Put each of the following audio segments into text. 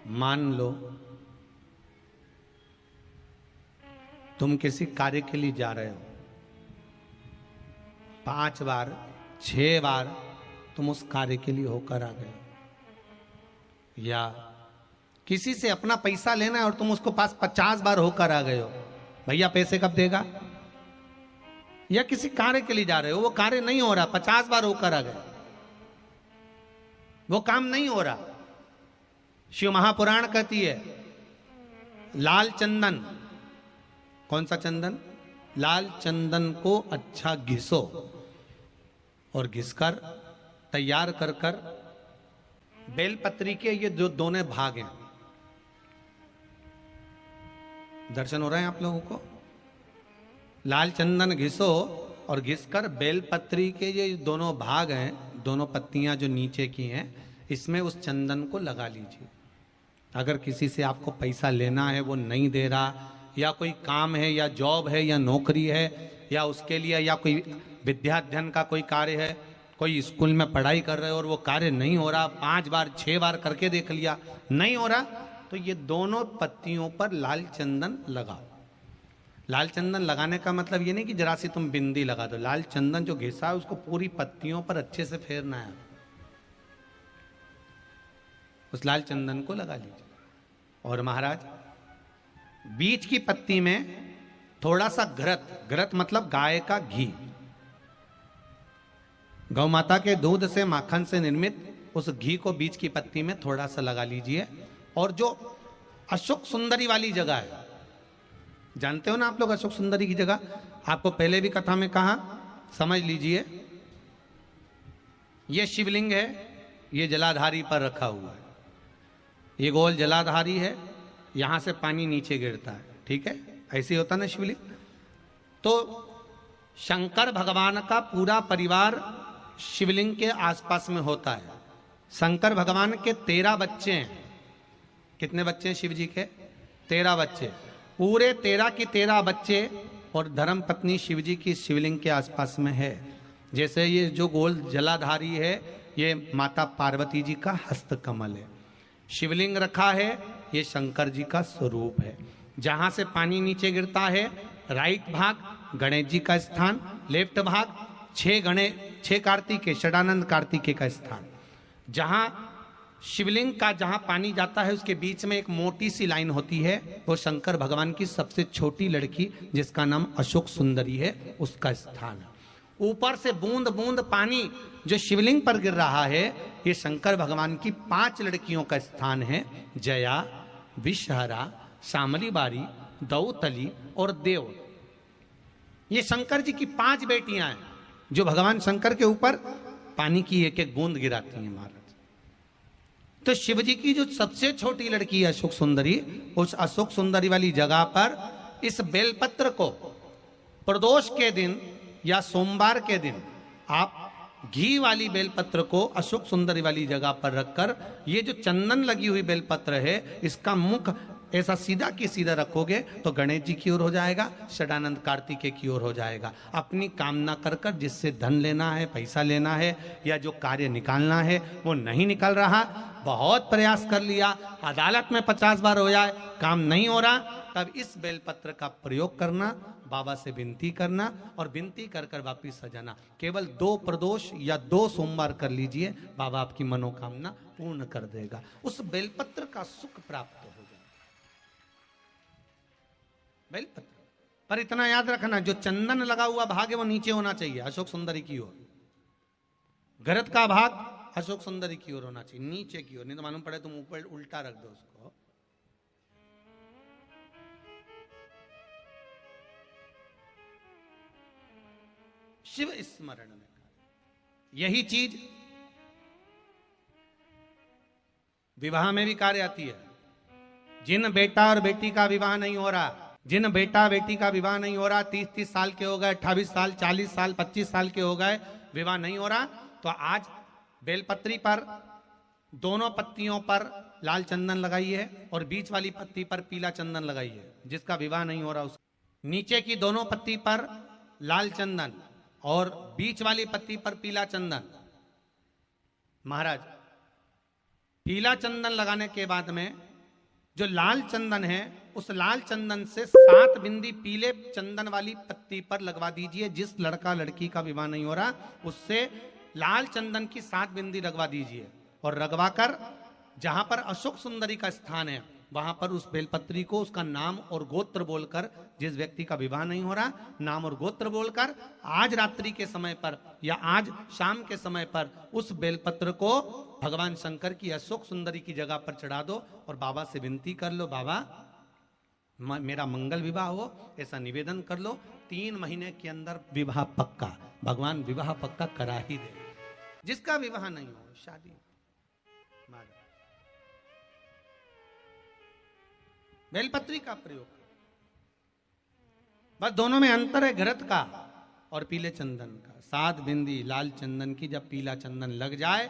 मान लो तुम किसी कार्य के लिए जा रहे हो, 5 बार 6 बार तुम उस कार्य के लिए होकर आ गए, या किसी से अपना पैसा लेना है और तुम उसको पास 50 बार होकर आ गए हो, भैया पैसे कब देगा। या किसी कार्य के लिए जा रहे हो, वो कार्य नहीं हो रहा, 50 बार होकर आ गए, वो काम नहीं हो रहा। शिव महापुराण कहती है लाल चंदन, कौन सा चंदन, लाल चंदन को अच्छा घिसो और घिसकर तैयार कर कर बेलपत्री के ये जो दोनों भाग हैं, दर्शन हो रहे हैं आप लोगों को, लाल चंदन घिसो और घिसकर बेलपत्री के ये दोनों भाग हैं, दोनों पत्तियां जो नीचे की हैं, इसमें उस चंदन को लगा लीजिए। अगर किसी से आपको पैसा लेना है, वो नहीं दे रहा, या कोई काम है या जॉब है या नौकरी है या उसके लिए, या कोई विद्याध्ययन का कोई कार्य है, कोई स्कूल में पढ़ाई कर रहे हो और वो कार्य नहीं हो रहा, 5 बार 6 बार करके देख लिया नहीं हो रहा, तो ये दोनों पत्तियों पर लाल चंदन लगाओ। लाल चंदन लगाने का मतलब ये नहीं कि जरा सी तुम बिंदी लगा दो, लाल चंदन जो घिसा है उसको पूरी पत्तियों पर अच्छे से फेरना है, उस लाल चंदन को लगा लीजिए। और महाराज बीच की पत्ती में थोड़ा सा घृत, घृत मतलब गाय का घी, गौ माता के दूध से माखन से निर्मित उस घी को बीच की पत्ती में थोड़ा सा लगा लीजिए। और जो अशोक सुंदरी वाली जगह है, जानते हो ना आप लोग अशोक सुंदरी की जगह, आपको पहले भी कथा में कहा, समझ लीजिए ये शिवलिंग है, ये जलाधारी पर रखा हुआ है, ये गोल जलाधारी है, यहां से पानी नीचे गिरता है, ठीक है, ऐसे होता ना शिवलिंग। तो शंकर भगवान का पूरा परिवार शिवलिंग के आसपास में होता है। शंकर भगवान के 13 बच्चे हैं। कितने बच्चे हैं शिव जी के? 13 बच्चे, पूरे 13 की 13 बच्चे और धर्म पत्नी शिव जी की शिवलिंग के आसपास में है। जैसे ये जो गोल जलाधारी है, ये माता पार्वती जी का हस्त कमल है, शिवलिंग रखा है, ये शंकर जी का स्वरूप है। जहां से पानी नीचे गिरता है, राइट भाग गणेश जी का स्थान, लेफ्ट भाग 6 कार्तिकेय, षडानंद कार्तिकेय का स्थान। जहां शिवलिंग का जहां पानी जाता है उसके बीच में एक मोटी सी लाइन होती है, वो शंकर भगवान की सबसे छोटी लड़की जिसका नाम अशोक सुंदरी है, उसका स्थान है। ऊपर से बूंद बूंद पानी जो शिवलिंग पर गिर रहा है, ये शंकर भगवान की 5 लड़कियों का स्थान है, जया, विषहरा, शामली बारी, दौतली और देव। ये शंकर जी की 5 बेटियां हैं जो भगवान शंकर के ऊपर पानी की एक एक बूंद गिराती हैं महाराज। तो शिव जी की जो सबसे छोटी लड़की है अशोक सुंदरी, उस अशोक सुंदरी वाली जगह पर इस बेलपत्र को प्रदोष के दिन या सोमवार के दिन आप घी वाली बेलपत्र को अशोक सुंदरी वाली जगह पर रखकर, ये जो चंदन लगी हुई बेलपत्र है, इसका मुख ऐसा सीधा की सीधा रखोगे तो गणेश जी की ओर हो जाएगा, षडानंद कार्तिकेय की ओर हो जाएगा। अपनी कामना कर कर जिससे धन लेना है, पैसा लेना है या जो कार्य निकालना है वो नहीं निकल रहा, बहुत प्रयास कर लिया, अदालत में 50 बार हो जाए, काम नहीं हो रहा, तब इस बेलपत्र का प्रयोग करना, बाबा से विनती करना और विनती कर कर वापिस सजाना। केवल 2 प्रदोष या 2 सोमवार कर लीजिए, बाबा आपकी मनोकामना पूर्ण कर देगा, उस बेलपत्र का सुख प्राप्त हो जाए। बेलपत्र पर इतना याद रखना, जो चंदन लगा हुआ भाग है वो नीचे होना चाहिए, अशोक सुंदरी की ओर। घृत का भाग अशोक सुंदरी की ओर होना चाहिए, नीचे की ओर, नहीं तो मालूम पड़े तुम ऊपर उल्टा रख दो उसको। शिव स्मरण में यही चीज विवाह में भी कार्य आती है। जिन बेटा और बेटी का विवाह नहीं हो रहा, जिन बेटा बेटी का विवाह नहीं हो रहा, 30-30 साल के हो गए, 28 साल, 40 साल, 25 साल के हो गए, विवाह नहीं हो रहा, तो आज बेलपत्री पर दोनों पत्तियों पर लाल चंदन लगाइए और बीच वाली पत्ती पर पीला चंदन लगाइए। जिसका विवाह नहीं हो रहा उस नीचे की दोनों पत्ती पर लाल चंदन और बीच वाली पत्ती पर पीला चंदन। महाराज पीला चंदन लगाने के बाद में जो लाल चंदन है उस लाल चंदन से 7 बिंदी पीले चंदन वाली पत्ती पर लगवा दीजिए। जिस लड़का लड़की का विवाह नहीं हो रहा उससे लाल चंदन की 7 बिंदी लगवा दीजिए और लगवाकर जहां पर अशोक सुंदरी का स्थान है वहां पर उस बेलपत्री को उसका नाम और गोत्र बोलकर, जिस व्यक्ति का विवाह नहीं हो रहा नाम और गोत्र बोलकर आज रात्रि के समय पर या आज शाम के समय पर उस बेलपत्र को भगवान शंकर की अशोक सुंदरी की जगह पर चढ़ा दो और बाबा से विनती कर लो, बाबा मेरा मंगल विवाह हो, ऐसा निवेदन कर लो। 3 महीने के अंदर विवाह पक्का, भगवान विवाह पक्का करा ही दे। जिसका विवाह नहीं हो शादी बेलपत्री का प्रयोग, बस दोनों में अंतर है घृत का और पीले चंदन का। 7 बिंदी लाल चंदन की जब पीला चंदन लग जाए,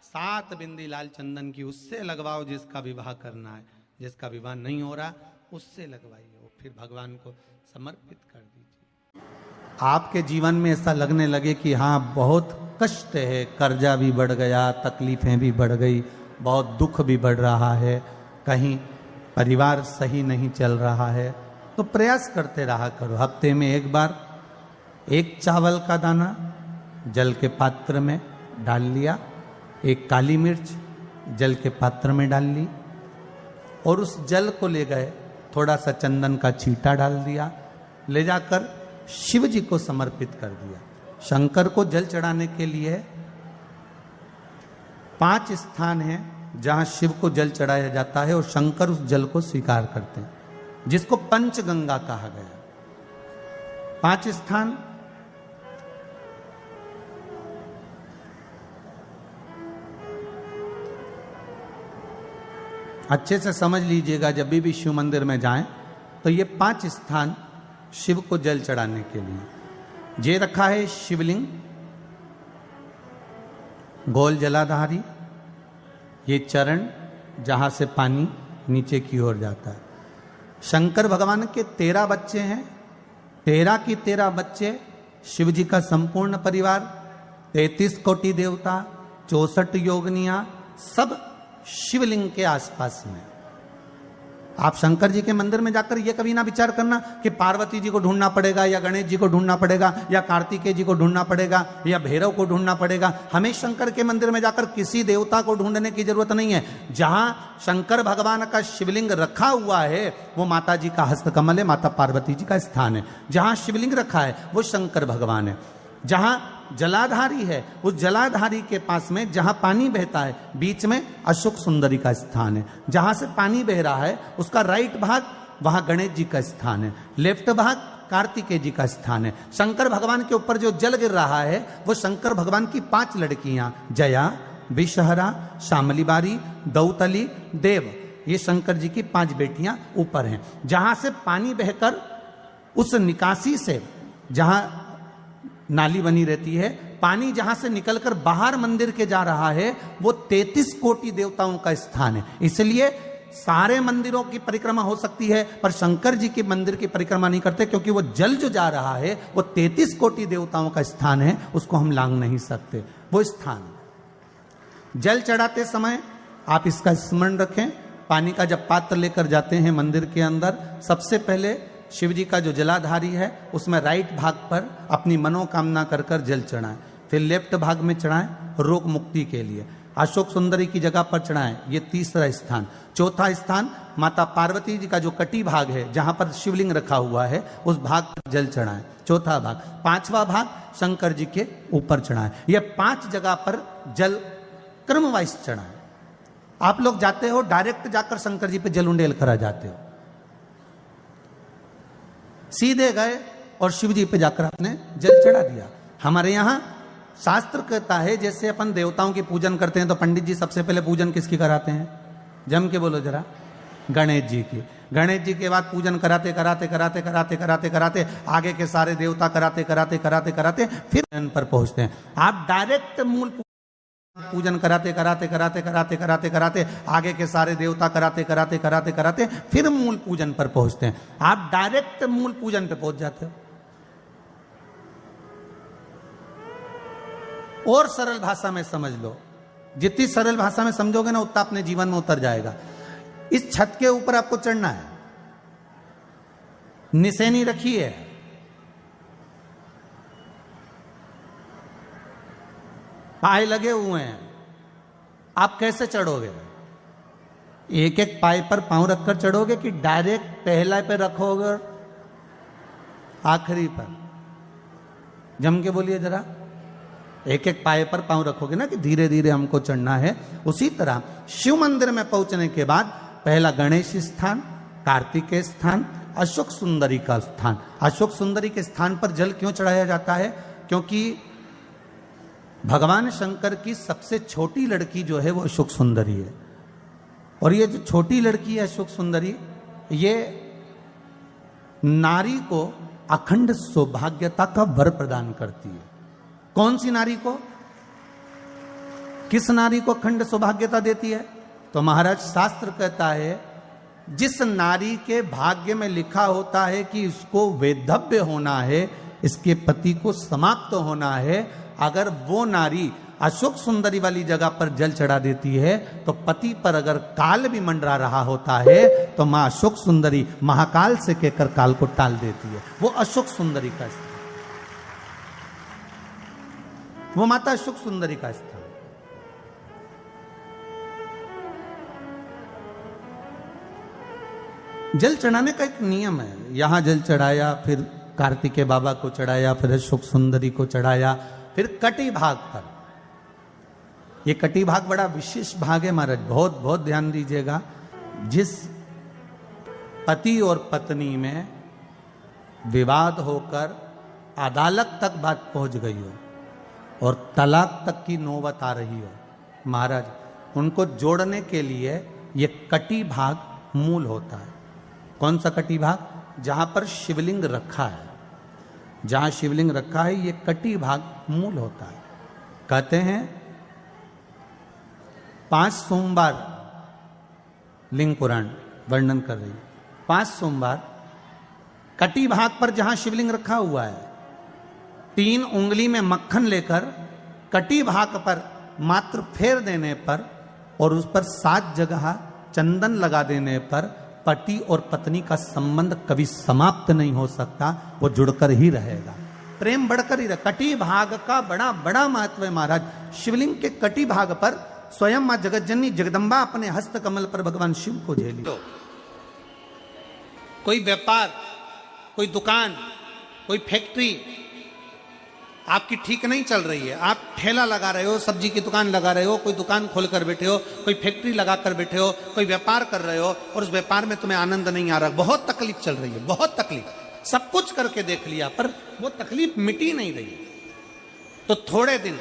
7 बिंदी लाल चंदन की उससे लगवाओ जिसका विवाह करना है। जिसका विवाह नहीं हो रहा उससे लगवाइए, फिर भगवान को समर्पित कर दीजिए। आपके जीवन में ऐसा लगने लगे कि हाँ बहुत कष्ट है, कर्जा भी बढ़ गया, तकलीफें भी बढ़ गई, बहुत दुख भी बढ़ रहा है, कहीं परिवार सही नहीं चल रहा है, तो प्रयास करते रहा करो। हफ्ते में एक बार 1 चावल का दाना जल के पात्र में डाल लिया, 1 काली मिर्च जल के पात्र में डाल ली और उस जल को ले गए, थोड़ा सा चंदन का छींटा डाल दिया, ले जाकर शिव जी को समर्पित कर दिया। शंकर को जल चढ़ाने के लिए 5 स्थान हैं जहां शिव को जल चढ़ाया जाता है और शंकर उस जल को स्वीकार करते हैं, जिसको पंचगंगा कहा गया। 5 स्थान अच्छे से समझ लीजिएगा, जब भी शिव मंदिर में जाएं तो ये 5 स्थान शिव को जल चढ़ाने के लिए जे रखा है। शिवलिंग, गोल जलाधारी, ये चरण जहां से पानी नीचे की ओर जाता है। शंकर भगवान के 13 बच्चे हैं, 13 की 13 बच्चे शिव जी का संपूर्ण परिवार, 33 कोटि देवता, 64 योगनियां, सब शिवलिंग के आसपास में। आप शंकर जी के मंदिर में जाकर यह कभी ना विचार करना कि पार्वती जी को ढूंढना पड़ेगा या गणेश जी को ढूंढना पड़ेगा या कार्तिकेय जी को ढूंढना पड़ेगा या भैरव को ढूंढना पड़ेगा। हमें शंकर के मंदिर में जाकर किसी देवता को ढूंढने की जरूरत नहीं है। जहां शंकर भगवान का शिवलिंग रखा हुआ है वो माता जी का हस्तकमल है, माता पार्वती जी का स्थान है। जहां शिवलिंग रखा है वो शंकर भगवान है। जहां जलाधारी है उस जलाधारी के पास में जहां पानी बहता है बीच में अशोक सुंदरी का स्थान है। जहां से पानी बह रहा है उसका राइट भाग वहां गणेश जी का स्थान है, लेफ्ट भाग कार्तिकेय जी का स्थान है। शंकर भगवान के ऊपर जो जल गिर रहा है वो शंकर भगवान की 5 लड़कियां जया, विषहरा, शामलीबारी, दौतली, देव, ये शंकर जी की 5 बेटियां ऊपर हैं। जहां से पानी बहकर उस निकासी से, जहां नाली बनी रहती है, पानी जहां से निकलकर बाहर मंदिर के जा रहा है वो 33 कोटि देवताओं का स्थान है। इसलिए सारे मंदिरों की परिक्रमा हो सकती है पर शंकर जी के मंदिर की परिक्रमा नहीं करते, क्योंकि वो जल जो जा रहा है वो 33 कोटि देवताओं का स्थान है, उसको हम लांघ नहीं सकते। वो स्थान जल चढ़ाते समय आप इसका स्मरण रखें। पानी का जब पात्र लेकर जाते हैं मंदिर के अंदर, सबसे पहले शिव जी का जो जलाधारी है उसमें राइट भाग पर अपनी मनोकामना कर कर जल चढ़ाएं, फिर लेफ्ट भाग में चढ़ाएं रोग मुक्ति के लिए, अशोक सुंदरी की जगह पर चढ़ाएं, ये 3रा स्थान। 4था स्थान माता पार्वती जी का जो कटी भाग है जहां पर शिवलिंग रखा हुआ है उस भाग पर जल चढ़ाएं, 4था भाग। 5वां भाग शंकर जी के ऊपर चढ़ाएं। ये 5 जगह पर जल क्रम वाइज चढ़ाएं। आप लोग जाते हो डायरेक्ट जाकर शंकर जी पे जल उंडेल करा जाते हो, सीधे गए और शिव जी पे जाकर आपने जल चढ़ा दिया। हमारे यहाँ शास्त्र कहता है जैसे अपन देवताओं की पूजन करते हैं तो पंडित जी सबसे पहले पूजन किसकी कराते हैं? जम के बोलो जरा, गणेश जी की। गणेश जी के बाद पूजन कराते कराते कराते कराते कराते कराते आगे के सारे देवता कराते कराते कराते कराते फिर इन पर पहुंचते हैं। आप डायरेक्ट मूल पूजन कराते कराते कराते कराते कराते कराते आगे के सारे देवता कराते कराते कराते कराते फिर मूल पूजन पर पहुंचते हैं। आप डायरेक्ट मूल पूजन पे पहुंच जाते हो। और सरल भाषा में समझ लो, जितनी सरल भाषा में समझोगे ना उतना अपने जीवन में उतर जाएगा। इस छत के ऊपर आपको चढ़ना है, निशानी रखी है, पाए लगे हुए हैं, आप कैसे चढ़ोगे? एक एक पाए पर पांव रखकर चढ़ोगे कि डायरेक्ट पहला पे रखोगे आखिरी पर? जम के बोलिए जरा। एक एक पाए पर पांव रखोगे ना कि धीरे धीरे हमको चढ़ना है। उसी तरह शिव मंदिर में पहुंचने के बाद पहला गणेश स्थान, कार्तिकेय स्थान, अशोक सुंदरी का स्थान। अशोक सुंदरी के स्थान पर जल क्यों चढ़ाया जाता है? क्योंकि भगवान शंकर की सबसे छोटी लड़की जो है वो अशोक सुंदरी है। और ये जो छोटी लड़की है अशोक सुंदरी, ये नारी को अखंड सौभाग्यता का वर प्रदान करती है। कौन सी नारी को? किस नारी को अखंड सौभाग्यता देती है? तो महाराज शास्त्र कहता है जिस नारी के भाग्य में लिखा होता है कि इसको वैधव्य होना है, इसके पति को समाप्त होना है, अगर वो नारी अशोक सुंदरी वाली जगह पर जल चढ़ा देती है तो पति पर अगर काल भी मंडरा रहा होता है तो मां अशोक सुंदरी महाकाल से कहकर काल को टाल देती है। वो अशोक सुंदरी का स्थान, वो माता अशोक सुंदरी का स्थान। जल चढ़ाने का एक नियम है। यहां जल चढ़ाया, फिर कार्तिकेय बाबा को चढ़ाया, फिर अशोक सुंदरी को चढ़ाया, फिर कटी भाग पर। ये कटी भाग बड़ा विशेष भाग है महाराज, बहुत बहुत ध्यान दीजिएगा। जिस पति और पत्नी में विवाद होकर अदालत तक बात पहुंच गई हो और तलाक तक की नौबत आ रही हो, महाराज उनको जोड़ने के लिए ये कटी भाग मूल होता है। कौन सा कटी भाग? जहां पर शिवलिंग रखा है, जहां शिवलिंग रखा है ये कटी भाग मूल होता है। कहते हैं 5 सोमवार लिंग पुराण वर्णन कर रही है। 5 सोमवार कटी भाग पर जहां शिवलिंग रखा हुआ है, 3 उंगली में मक्खन लेकर कटी भाग पर मात्र फेर देने पर और उस पर 7 जगह चंदन लगा देने पर पति और पत्नी का संबंध कभी समाप्त नहीं हो सकता, वो जुड़कर ही रहेगा, प्रेम बढ़कर ही रहेगा। कटी भाग का बड़ा बड़ा महत्व है महाराज। शिवलिंग के कटी भाग पर स्वयं मां जगतजननी जगदम्बा अपने हस्त कमल पर भगवान शिव को झेली। कोई व्यापार, कोई दुकान, कोई फैक्ट्री आपकी ठीक नहीं चल रही है, आप ठेला लगा रहे हो, सब्जी की दुकान लगा रहे हो, कोई दुकान खोल कर बैठे हो, कोई फैक्ट्री लगा कर बैठे हो, कोई व्यापार कर रहे हो और उस व्यापार में तुम्हें आनंद नहीं आ रहा, बहुत तकलीफ चल रही है, बहुत तकलीफ, सब कुछ करके देख लिया पर वो तकलीफ मिटी नहीं रही। तो थोड़े दिन,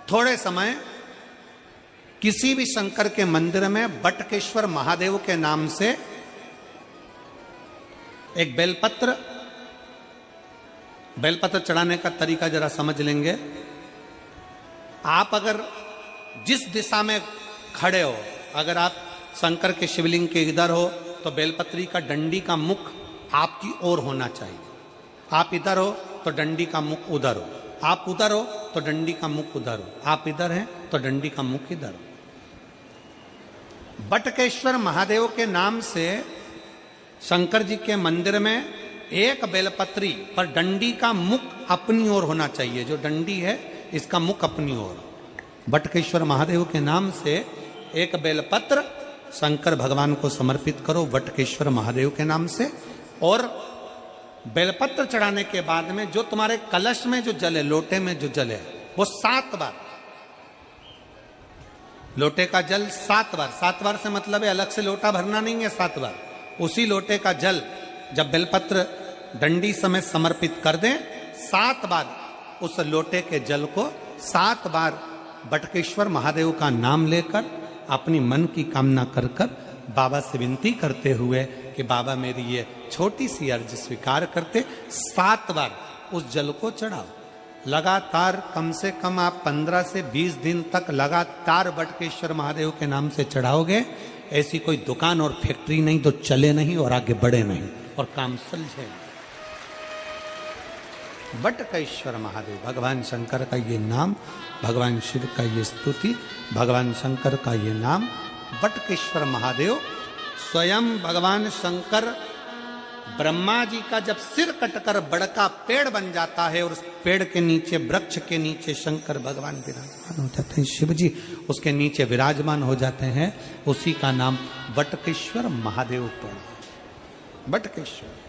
थोड़े समय किसी भी शंकर के मंदिर में बटकेश्वर महादेव के नाम से एक बेलपत्र चढ़ाने का तरीका जरा समझ लेंगे। आप अगर जिस दिशा में खड़े हो, अगर आप शंकर के शिवलिंग के इधर हो तो बेलपत्री का डंडी का मुख आपकी ओर होना चाहिए। आप इधर हो तो डंडी का मुख उधर हो, आप उधर हो तो डंडी का मुख उधर हो, आप इधर हैं तो डंडी का मुख इधर हो। बटकेश्वर महादेव के नाम से शंकर जी के मंदिर में एक बेलपत्री पर डंडी का मुख अपनी ओर होना चाहिए। जो डंडी है इसका मुख अपनी ओर। बटकेश्वर महादेव के नाम से एक बेलपत्र शंकर भगवान को समर्पित करो बटकेश्वर महादेव के नाम से। और बेलपत्र चढ़ाने के बाद में जो तुम्हारे कलश में जो जल है, लोटे में जो जल है, वो 7 बार, लोटे का जल 7 बार, 7 बार से मतलब है अलग से लोटा भरना नहीं है, 7 बार उसी लोटे का जल जब बेलपत्र डंडी समेत समर्पित कर दें, 7 बार उस लोटे के जल को 7 बार बटकेश्वर महादेव का नाम लेकर अपनी मन की कामना कर कर बाबा से विनती करते हुए कि बाबा मेरी ये छोटी सी अर्ज स्वीकार करते, 7 बार उस जल को चढ़ाओ। लगातार कम से कम आप 15 से 20 दिन तक लगातार बटकेश्वर महादेव के नाम से चढ़ाओगे। ऐसी कोई दुकान और फैक्ट्री नहीं तो चले नहीं और आगे बढ़े नहीं और काम सुलझे। बटकेश्वर महादेव, भगवान शंकर का ये नाम, भगवान शिव का ये स्तुति, भगवान शंकर का ये नाम वटकेश्वर महादेव। स्वयं भगवान शंकर ब्रह्मा जी का जब सिर कटकर बड़का पेड़ बन जाता है और उस पेड़ के नीचे, वृक्ष के नीचे शंकर भगवान विराजमान हो जाते हैं, शिव जी उसके नीचे विराजमान हो जाते हैं, उसी का नाम वटकेश्वर महादेव पड़ा। वटकेश्वर।